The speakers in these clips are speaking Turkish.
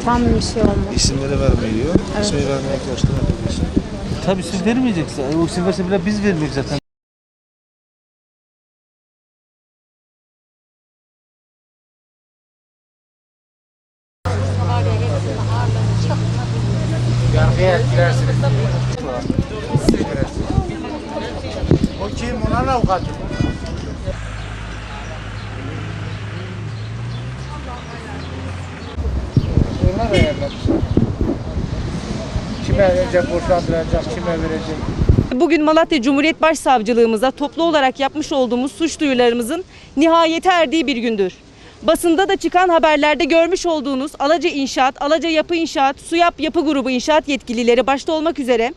Tam bir şey olmaz. İsimleri vermiyor. Evet. İsmi vermeye ihtiyaçları var. Tabii siz vermeyeceksiniz. O isim verse bile biz vermek zaten. Yargıya girersiniz. Siz girersiniz. O kim? Onların avukatı. Onlar ayarlamışlar. Kime önce boşandıracak, kime verecek? Bugün Malatya Cumhuriyet Başsavcılığımıza toplu olarak yapmış olduğumuz suç duyurularımızın nihayete erdiği bir gündür. Basında da çıkan haberlerde görmüş olduğunuz Alaca İnşaat, Alaca Yapı İnşaat, SUYAP Yapı Grubu İnşaat yetkilileri başta olmak üzere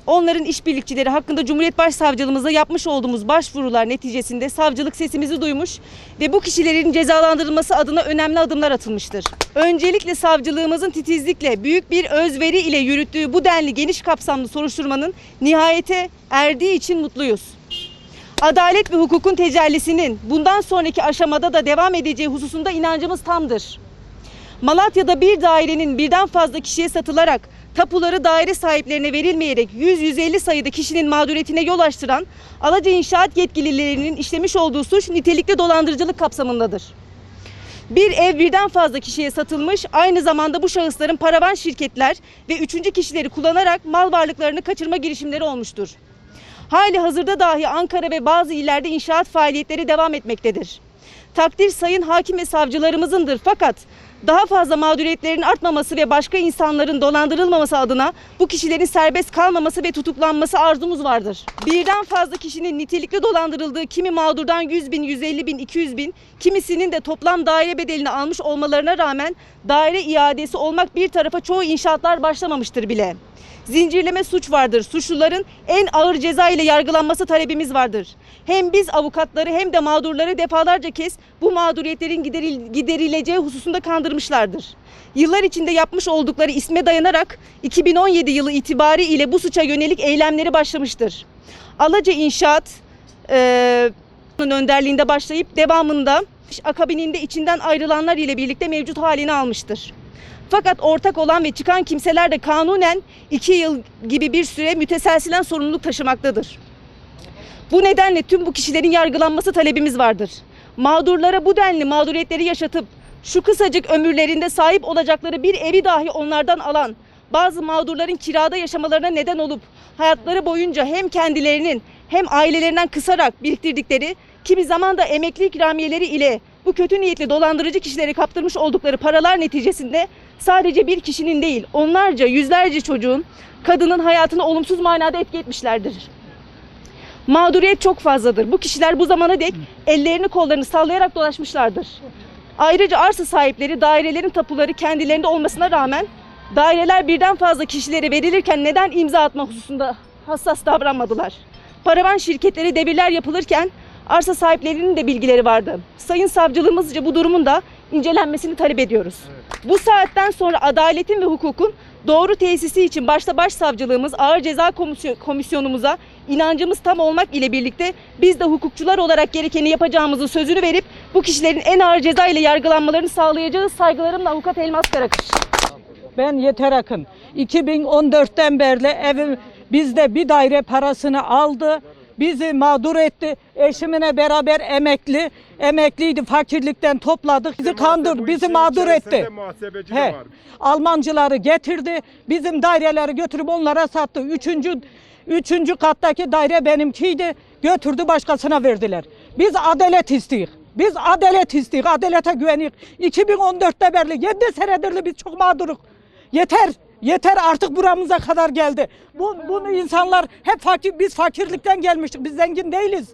onların işbirlikçileri hakkında Cumhuriyet Başsavcılığımıza yapmış olduğumuz başvurular neticesinde savcılık sesimizi duymuş ve bu kişilerin cezalandırılması adına önemli adımlar atılmıştır. Öncelikle savcılığımızın titizlikle, büyük bir özveri ile yürüttüğü bu denli geniş kapsamlı soruşturmanın nihayete erdiği için mutluyuz. Adalet ve hukukun tecellisinin bundan sonraki aşamada da devam edeceği hususunda inancımız tamdır. Malatya'da bir dairenin birden fazla kişiye satılarak tapuları daire sahiplerine verilmeyerek 100-150 sayıda kişinin mağduriyetine yol açtıran Alaca İnşaat yetkililerinin işlemiş olduğu suç nitelikli dolandırıcılık kapsamındadır. Bir ev birden fazla kişiye satılmış, aynı zamanda bu şahısların paravan şirketler ve üçüncü kişileri kullanarak mal varlıklarını kaçırma girişimleri olmuştur. Hali hazırda dahi Ankara ve bazı illerde inşaat faaliyetleri devam etmektedir. Takdir sayın hakim ve savcılarımızındır, fakat daha fazla mağduriyetlerin artmaması ve başka insanların dolandırılmaması adına bu kişilerin serbest kalmaması ve tutuklanması arzumuz vardır. Birden fazla kişinin nitelikli dolandırıldığı, kimi mağdurdan 100 bin, 150 bin, 200 bin, kimisinin de toplam daire bedelini almış olmalarına rağmen daire iadesi olmak bir tarafa çoğu inşaatlar başlamamıştır bile. Zincirleme suç vardır. Suçluların en ağır ceza ile yargılanması talebimiz vardır. Hem biz avukatları hem de mağdurları defalarca kez bu mağduriyetlerin giderileceği hususunda kandırmışlardır. Yıllar içinde yapmış oldukları isme dayanarak 2017 yılı itibariyle bu suça yönelik eylemleri başlamıştır. Alaca İnşaat önderliğinde başlayıp devamında akabininde içinden ayrılanlar ile birlikte mevcut halini almıştır. Fakat ortak olan ve çıkan kimseler de kanunen 2 yıl gibi bir süre müteselsilen sorumluluk taşımaktadır. Bu nedenle tüm bu kişilerin yargılanması talebimiz vardır. Mağdurlara bu denli mağduriyetleri yaşatıp şu kısacık ömürlerinde sahip olacakları bir evi dahi onlardan alan, bazı mağdurların kirada yaşamalarına neden olup hayatları boyunca hem kendilerinin hem ailelerinden kısarak biriktirdikleri, kimi zaman da emekli ikramiyeleri ile bu kötü niyetli dolandırıcı kişileri kaptırmış oldukları paralar neticesinde sadece bir kişinin değil, onlarca, yüzlerce çocuğun, kadının hayatını olumsuz manada etki etmişlerdir. Mağduriyet çok fazladır. Bu kişiler bu zamana dek ellerini kollarını sallayarak dolaşmışlardır. Ayrıca arsa sahipleri dairelerin tapuları kendilerinde olmasına rağmen daireler birden fazla kişilere verilirken neden imza atma hususunda hassas davranmadılar? Paravan şirketleri devirler yapılırken arsa sahiplerinin de bilgileri vardı. Sayın savcılığımızca bu durumun da incelenmesini talep ediyoruz. Evet. Bu saatten sonra adaletin ve hukukun doğru tesisi için başta Başsavcılığımız Ağır Ceza Komisyonumuza inancımız tam olmak ile birlikte biz de hukukçular olarak gerekeni yapacağımızın sözünü verip bu kişilerin en ağır ceza ile yargılanmalarını sağlayacağız. Saygılarımla Avukat Elmas Karakış. Ben Yeter Akın. 2014'ten beri evim bizde bir daire parasını aldı. Bizi mağdur etti. Eşimle beraber emekliydi. Fakirlikten topladık. Bizi kandırdı. Bizi mağdur etti. Almancıları getirdi. Bizim daireleri götürüp onlara sattı. Üçüncü kattaki daire benimkiydi. Götürdü başkasına verdiler. Biz adalet istiyoruz. Biz adalet istiyoruz. Adalete güveniyoruz. 2014'te beri 7 senedir biz çok mağduruk. Yeter. Yeter, artık buramıza kadar geldi. Bunu insanlar hep fakir, biz fakirlikten gelmiştik. Biz zengin değiliz.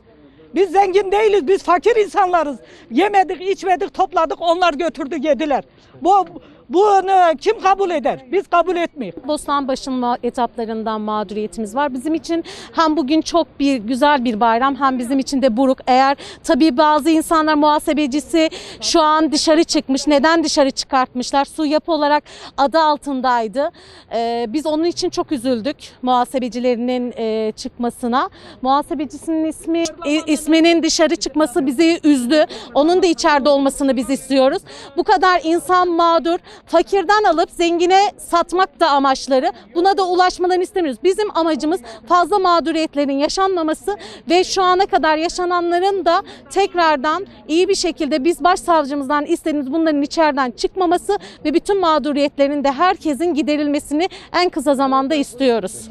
Biz zengin değiliz. Biz fakir insanlarız. Yemedik, içmedik, topladık. Onlar götürdü, yediler. Bunu kim kabul eder? Biz kabul etmiyoruz. Bostanbaşı'nın etaplarından mağduriyetimiz var. Bizim için hem bugün çok güzel bir bayram hem bizim için de buruk. Eğer tabii bazı insanlar muhasebecisi şu an dışarı çıkmış. Neden dışarı çıkartmışlar? Su yapı olarak adı altındaydı. Biz onun için çok üzüldük muhasebecilerinin çıkmasına. Muhasebecisinin isminin dışarı çıkması bizi üzdü. Onun da içeride olmasını biz istiyoruz. Bu kadar insan mağdur. Fakirden alıp zengine satmak da amaçları. Buna da ulaşmalarını istemiyoruz. Bizim amacımız fazla mağduriyetlerin yaşanmaması ve şu ana kadar yaşananların da tekrardan iyi bir şekilde biz başsavcımızdan istediğimiz bunların içeriden çıkmaması ve bütün mağduriyetlerin de herkesin giderilmesini en kısa zamanda istiyoruz.